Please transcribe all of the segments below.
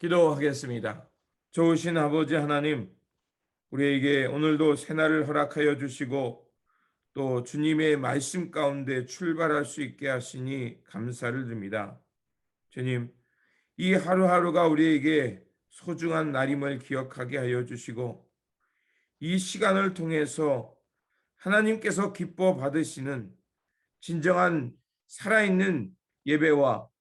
기도하겠습니다. 좋으신 아버지 하나님, 우리에게 오늘도 새날을 허락하여 주시고 또 주님의 말씀 가운데 출발할 수 있게 하시니 감사를 드립니다. 주님, 이 하루하루가 우리에게 소중한 날임을 기억하게 하여 주시고 이 시간을 통해서 하나님께서 기뻐 받으시는 진정한 살아있는 예배와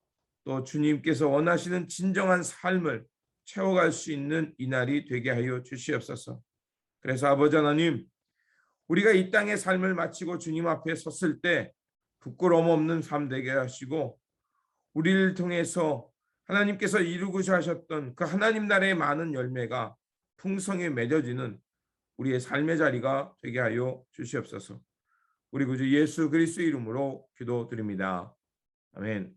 또 주님께서 원하시는 진정한 삶을 채워갈 수 있는 이 날이 되게 하여 주시옵소서. 그래서 아버지 하나님, 우리가 이 땅의 삶을 마치고 주님 앞에 섰을 때 부끄러움 없는 삶 되게 하시고 우리를 통해서 하나님께서 이루고자 하셨던 그 하나님 나라의 많은 열매가 풍성히 맺어지는 우리의 삶의 자리가 되게 하여 주시옵소서. 우리 구주 예수 그리스도 이름으로 기도드립니다. 아멘.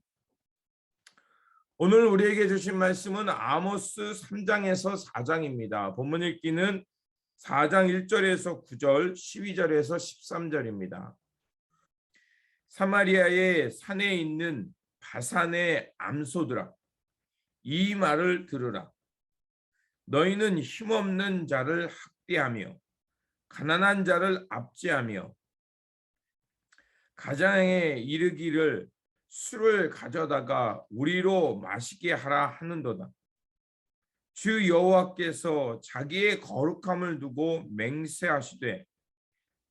오늘 우리에게 주신 말씀은 아모스 3장에서 4장입니다. 본문 읽기는 4장 1절에서 9절, 12절에서 13절입니다. 사마리아의 산에 있는 바산의 암소들아, 이 말을 들으라. 너희는 힘없는 자를 학대하며 가난한 자를 압제하며 가장에 이르기를 술을 가져다가 우리로 마시게 하라 하는도다. 주 여호와께서 자기의 거룩함을 두고 맹세하시되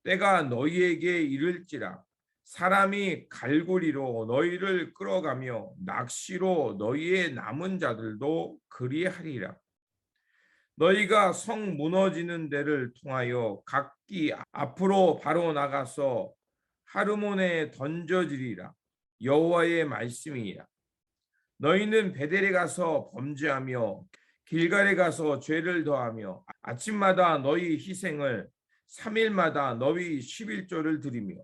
때가 너희에게 이를지라 사람이 갈고리로 너희를 끌어가며 낚시로 너희의 남은 자들도 그리하리라. 너희가 성 무너지는 데를 통하여 각기 앞으로 바로 나가서 하르몬에 던져지리라. 여호와의 말씀이니라. 너희는 베델에 가서 범죄하며 길갈에 가서 죄를 더하며 아침마다 너희 희생을 3일마다 너희 11조를 드리며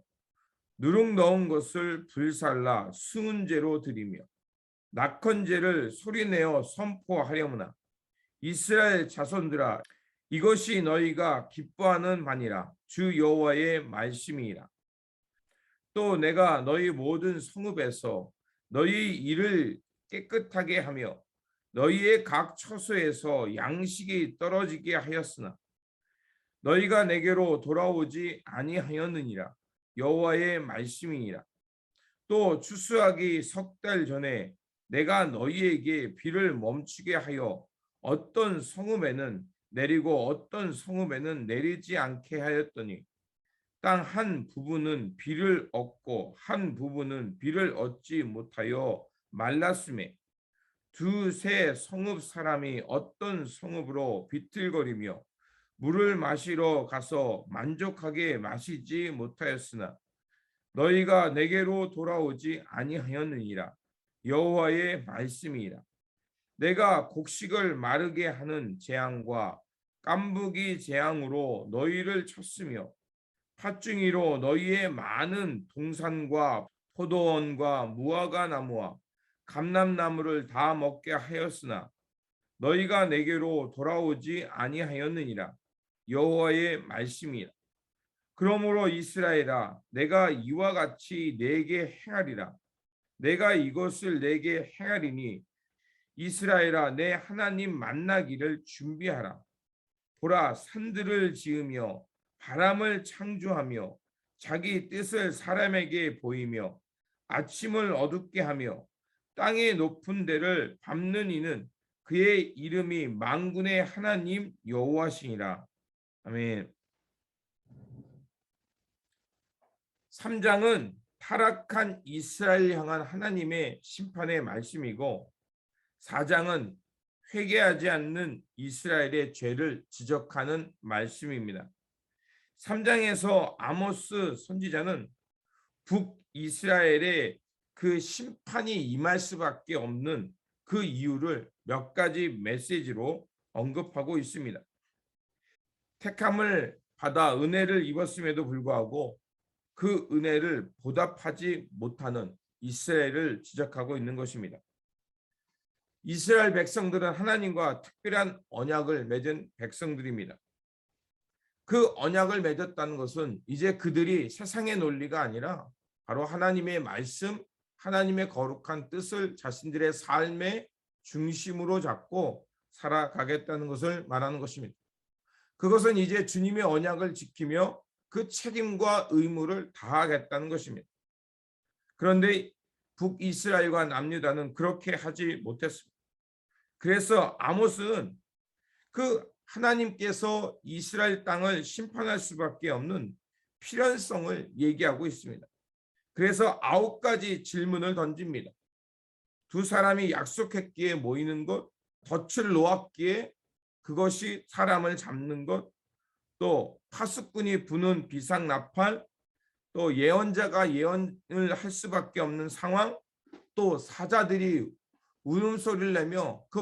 누룩 넣은 것을 불살라 수은제로 드리며 낙헌제를 소리내어 선포하려무나 이스라엘 자손들아 이것이 너희가 기뻐하는 바니라. 주 여호와의 말씀이니라. 또 내가 너희 모든 성읍에서 너희 일을 깨끗하게 하며 너희의 각 처소에서 양식이 떨어지게 하였으나 너희가 내게로 돌아오지 아니하였느니라. 여호와의 말씀이니라. 또 추수하기 석 달 전에 내가 너희에게 비를 멈추게 하여 어떤 성읍에는 내리고 어떤 성읍에는 내리지 않게 하였더니 땅 한 부분은 비를 얻고 한 부분은 비를 얻지 못하여 말랐음에 두세 성읍 사람이 어떤 성읍으로 비틀거리며 물을 마시러 가서 만족하게 마시지 못하였으나 너희가 내게로 돌아오지 아니하였느니라. 여호와의 말씀이라. 내가 곡식을 마르게 하는 재앙과 깐부기 재앙으로 너희를 쳤으며 팥중이로 너희의 많은 동산과 포도원과 무화과 나무와 감람나무를 다 먹게 하였으나 너희가 내게로 돌아오지 아니하였느니라. 여호와의 말씀이라. 그러므로 이스라엘아, 내가 이와 같이 내게 행하리라. 내가 이것을 내게 행하리니 이스라엘아, 내 하나님 만나기를 준비하라. 보라, 산들을 지으며 바람을 창조하며 자기 뜻을 사람에게 보이며 아침을 어둡게 하며 땅의 높은 데를 밟는 이는 그의 이름이 만군의 하나님 여호와시니라. 아멘. 3장은 타락한 이스라엘 향한 하나님의 심판의 말씀이고 4장은 회개하지 않는 이스라엘의 죄를 지적하는 말씀입니다. 3장에서 아모스 선지자는 북이스라엘의 그 심판이 임할 수밖에 없는 그 이유를 몇 가지 메시지로 언급하고 있습니다. 택함을 받아 은혜를 입었음에도 불구하고 그 은혜를 보답하지 못하는 이스라엘을 지적하고 있는 것입니다. 이스라엘 백성들은 하나님과 특별한 언약을 맺은 백성들입니다. 그 언약을 맺었다는 것은 이제 그들이 세상의 논리가 아니라 바로 하나님의 말씀, 하나님의 거룩한 뜻을 자신들의 삶에 중심으로 잡고 살아가겠다는 것을 말하는 것입니다. 그것은 이제 주님의 언약을 지키며 그 책임과 의무를 다하겠다는 것입니다. 그런데 북이스라엘과 남유다는 그렇게 하지 못했습니다. 그래서 아모스는 그 하나님께서 이스라엘 땅을 심판할 수밖에 없는 필연성을 얘기하고 있습니다. 그래서 9가지 질문을 던집니다. 두 사람이 약속했기에 모이는 것, 덫을 놓았기에 그것이 사람을 잡는 것, 또 파수꾼이 부는 비상나팔, 또 예언자가 예언을 할 수밖에 없는 상황, 또 사자들이 울음소리를 내며 그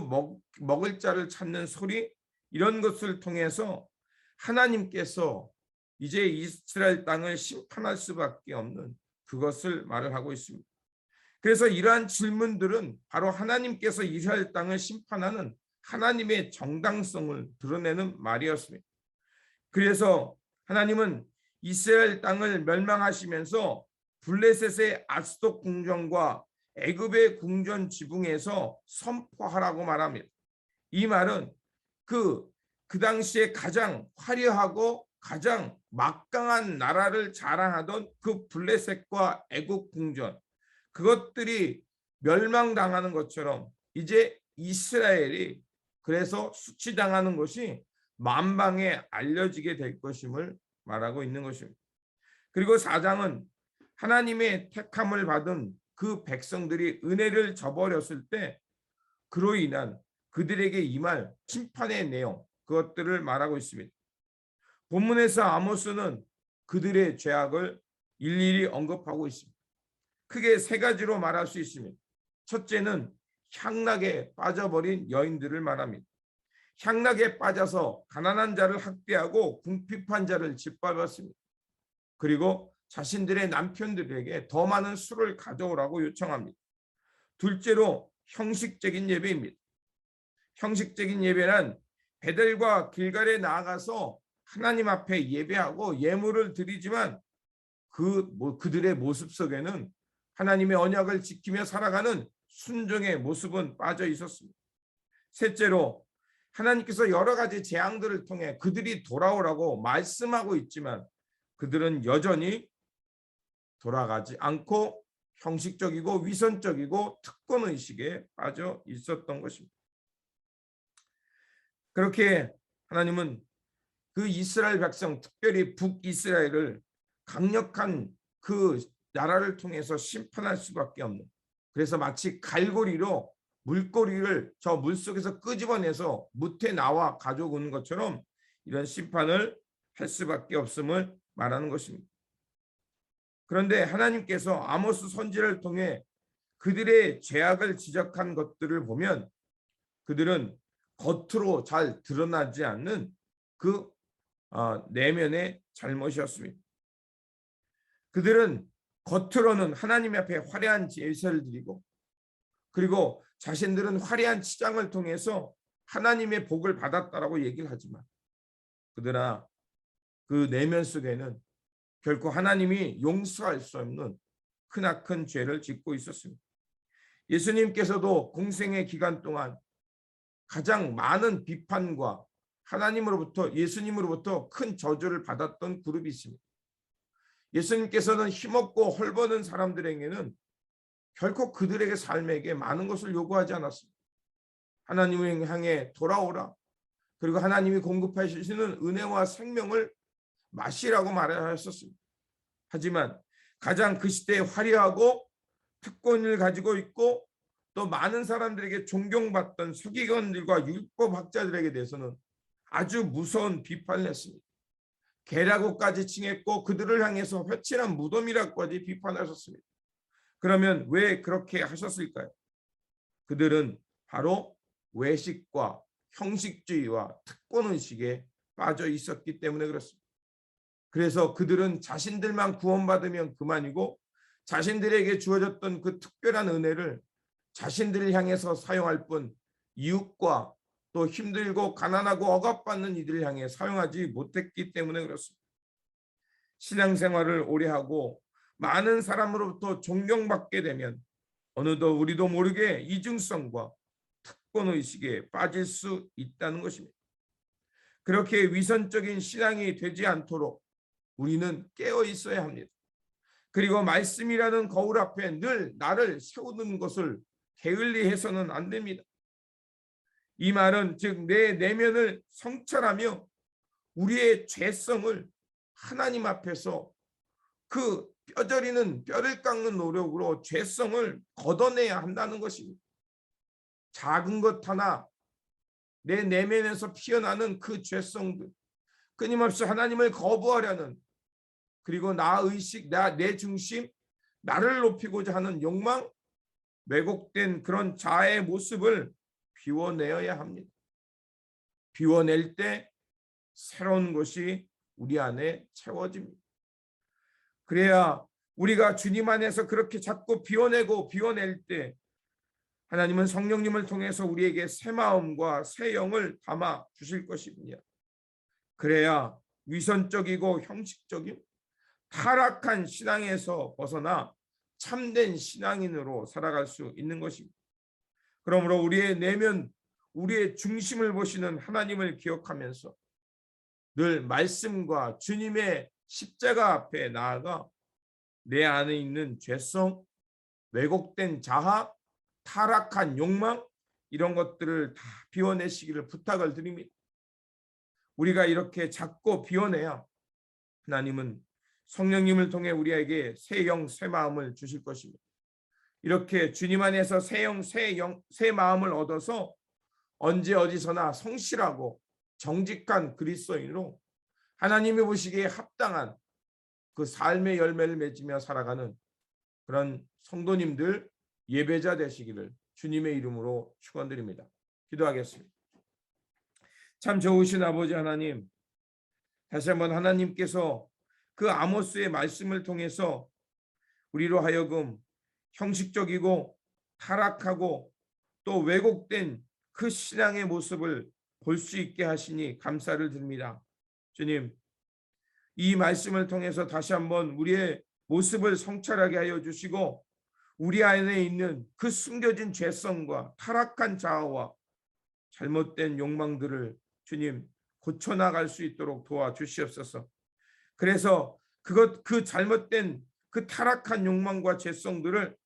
먹을 자를 찾는 소리, 이런 것을 통해서 하나님께서 이제 이스라엘 땅을 심판할 수밖에 없는 그것을 말을 하고 있습니다. 그래서 이러한 질문들은 바로 하나님께서 이스라엘 땅을 심판하는 하나님의 정당성을 드러내는 말이었습니다. 그래서 하나님은 이스라엘 땅을 멸망하시면서 블레셋의 아스돗 궁전과 애굽의 궁전 지붕에서 선포하라고 말합니다. 이 말은 그 당시에 가장 화려하고 가장 막강한 나라를 자랑하던 그 블레셋과 애굽 궁전, 그것들이 멸망당하는 것처럼 이제 이스라엘이 그래서 수치당하는 것이 만방에 알려지게 될 것임을 말하고 있는 것입니다. 그리고 4장은 하나님의 택함을 받은 그 백성들이 은혜를 저버렸을 때 그로 인한 그들에게 임할 심판의 내용, 그것들을 말하고 있습니다. 본문에서 아모스는 그들의 죄악을 일일이 언급하고 있습니다. 크게 3가지로 말할 수 있습니다. 첫째는 향락에 빠져버린 여인들을 말합니다. 향락에 빠져서 가난한 자를 학대하고 궁핍한 자를 짓밟았습니다. 그리고 자신들의 남편들에게 더 많은 술을 가져오라고 요청합니다. 둘째로 형식적인 예배입니다. 형식적인 예배는 베델과 길갈에 나아가서 하나님 앞에 예배하고 예물을 드리지만 그들의 모습 속에는 하나님의 언약을 지키며 살아가는 순종의 모습은 빠져 있었습니다. 셋째로 하나님께서 여러 가지 재앙들을 통해 그들이 돌아오라고 말씀하고 있지만 그들은 여전히 돌아가지 않고 형식적이고 위선적이고 특권의식에 빠져 있었던 것입니다. 그렇게 하나님은 그 이스라엘 백성, 특별히 북이스라엘을 강력한 그 나라를 통해서 심판할 수밖에 없는, 그래서 마치 갈고리로 물고리를 저 물속에서 끄집어내서 무태 나와 가져오는 것처럼 이런 심판을 할 수밖에 없음을 말하는 것입니다. 그런데 하나님께서 아모스 선지자를 통해 그들의 죄악을 지적한 것들을 보면 그들은 겉으로 잘 드러나지 않는 그 내면의 잘못이었습니다. 그들은 겉으로는 하나님 앞에 화려한 제사를 드리고 그리고 자신들은 화려한 치장을 통해서 하나님의 복을 받았다라고 얘기를 하지만 그러나 그 내면 속에는 결코 하나님이 용서할 수 없는 크나큰 죄를 짓고 있었습니다. 예수님께서도 공생의 기간 동안 가장 많은 비판과 하나님으로부터, 예수님으로부터 큰 저주를 받았던 그룹이 있습니다. 예수님께서는 힘없고 헐벗은 사람들에게는 결코 그들에게 삶에게 많은 것을 요구하지 않았습니다. 하나님을 향해 돌아오라. 그리고 하나님이 공급하시는 은혜와 생명을 마시라고 말하셨습니다. 하지만 가장 그 시대에 화려하고 특권을 가지고 있고 또 많은 사람들에게 존경받던 서기관들과 율법학자들에게 대해서는 아주 무서운 비판을 했습니다. 개라고까지 칭했고 그들을 향해서 회칠한 무덤이라고까지 비판하셨습니다. 그러면 왜 그렇게 하셨을까요? 그들은 바로 외식과 형식주의와 특권의식에 빠져 있었기 때문에 그렇습니다. 그래서 그들은 자신들만 구원받으면 그만이고 자신들에게 주어졌던 그 특별한 은혜를 자신들을 향해서 사용할 뿐 이웃과 또 힘들고 가난하고 억압받는 이들을 향해 사용하지 못했기 때문에 그렇습니다. 신앙생활을 오래 하고 많은 사람으로부터 존경받게 되면 어느덧 우리도 모르게 이중성과 기득권의식에 빠질 수 있다는 것입니다. 그렇게 위선적인 신앙이 되지 않도록 우리는 깨어 있어야 합니다. 그리고 말씀이라는 거울 앞에 늘 나를 세우는 것을 게을리해서는 안 됩니다. 이 말은 즉 내 내면을 성찰하며 우리의 죄성을 하나님 앞에서 그 뼈저리는 뼈를 깎는 노력으로 죄성을 걷어내야 한다는 것입니다. 작은 것 하나 내 내면에서 피어나는 그 죄성들, 끊임없이 하나님을 거부하려는, 그리고 나 의식, 내 중심, 나를 높이고자 하는 욕망, 왜곡된 그런 자아의 모습을 비워내어야 합니다. 비워낼 때 새로운 것이 우리 안에 채워집니다. 그래야 우리가 주님 안에서 그렇게 자꾸 비워내고 비워낼 때 하나님은 성령님을 통해서 우리에게 새 마음과 새 영을 담아 주실 것입니다. 그래야 위선적이고 형식적인 타락한 신앙에서 벗어나 참된 신앙인으로 살아갈 수 있는 것입니다. 그러므로 우리의 내면, 우리의 중심을 보시는 하나님을 기억하면서 늘 말씀과 주님의 십자가 앞에 나아가 내 안에 있는 죄성, 왜곡된 자아, 타락한 욕망, 이런 것들을 다 비워내시기를 부탁을 드립니다. 우리가 이렇게 작고 비워내야 하나님은 성령님을 통해 우리에게 새 영, 새 마음을 주실 것입니다. 이렇게 주님 안에서 새 영, 새 마음을 얻어서 언제 어디서나 성실하고 정직한 그리스도인으로 하나님이 보시기에 합당한 그 삶의 열매를 맺으며 살아가는 그런 성도님들, 예배자 되시기를 주님의 이름으로 축원드립니다. 기도하겠습니다. 참 좋으신 아버지 하나님, 다시 한번 하나님께서 그 아모스의 말씀을 통해서 우리로 하여금 형식적이고 타락하고 또 왜곡된 그 신앙의 모습을 볼 수 있게 하시니 감사를 드립니다. 주님, 이 말씀을 통해서 다시 한번 우리의 모습을 성찰하게 하여 주시고 우리 안에 있는 그 숨겨진 죄성과 타락한 자아와 잘못된 욕망들을 주님 고쳐나갈 수 있도록 도와주시옵소서. 그래서 그 잘못된 그 타락한 욕망과 죄성들을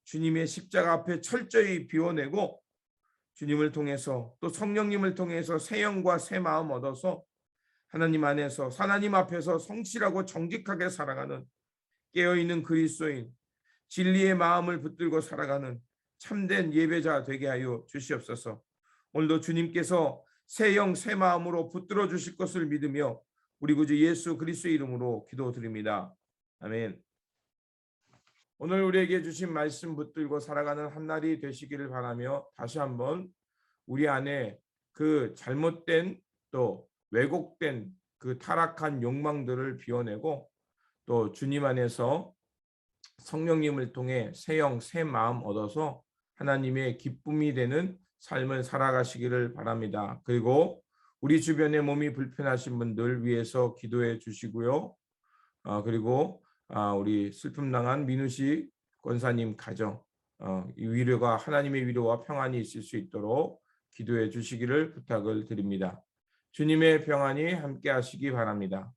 주님의 십자가 앞에 철저히 비워내고 주님을 통해서 또 성령님을 통해서 새 영과 새 마음 얻어서 하나님 안에서 하나님 앞에서 성실하고 정직하게 살아가는 깨어있는 그리스도인, 진리의 마음을 붙들고 살아가는 참된 예배자 되게 하여 주시옵소서. 오늘도 주님께서 새 영 새 마음으로 붙들어 주실 것을 믿으며 우리 구주 예수 그리스도의 이름으로 기도드립니다. 아멘. 오늘 우리에게 주신 말씀 붙들고 살아가는 한 날이 되시기를 바라며 다시 한번 우리 안에 그 잘못된 또 왜곡된 그 타락한 욕망들을 비워내고 또 주님 안에서 성령님을 통해 새 영, 새 마음 얻어서 하나님의 기쁨이 되는 삶을 살아가시기를 바랍니다. 그리고 우리 주변에 몸이 불편하신 분들 위해서 기도해 주시고요. 그리고 우리 슬픔 당한 민우씨 권사님 가정 이 위로가 하나님의 위로와 평안이 있을 수 있도록 기도해 주시기를 부탁을 드립니다. 주님의 평안이 함께 하시기 바랍니다.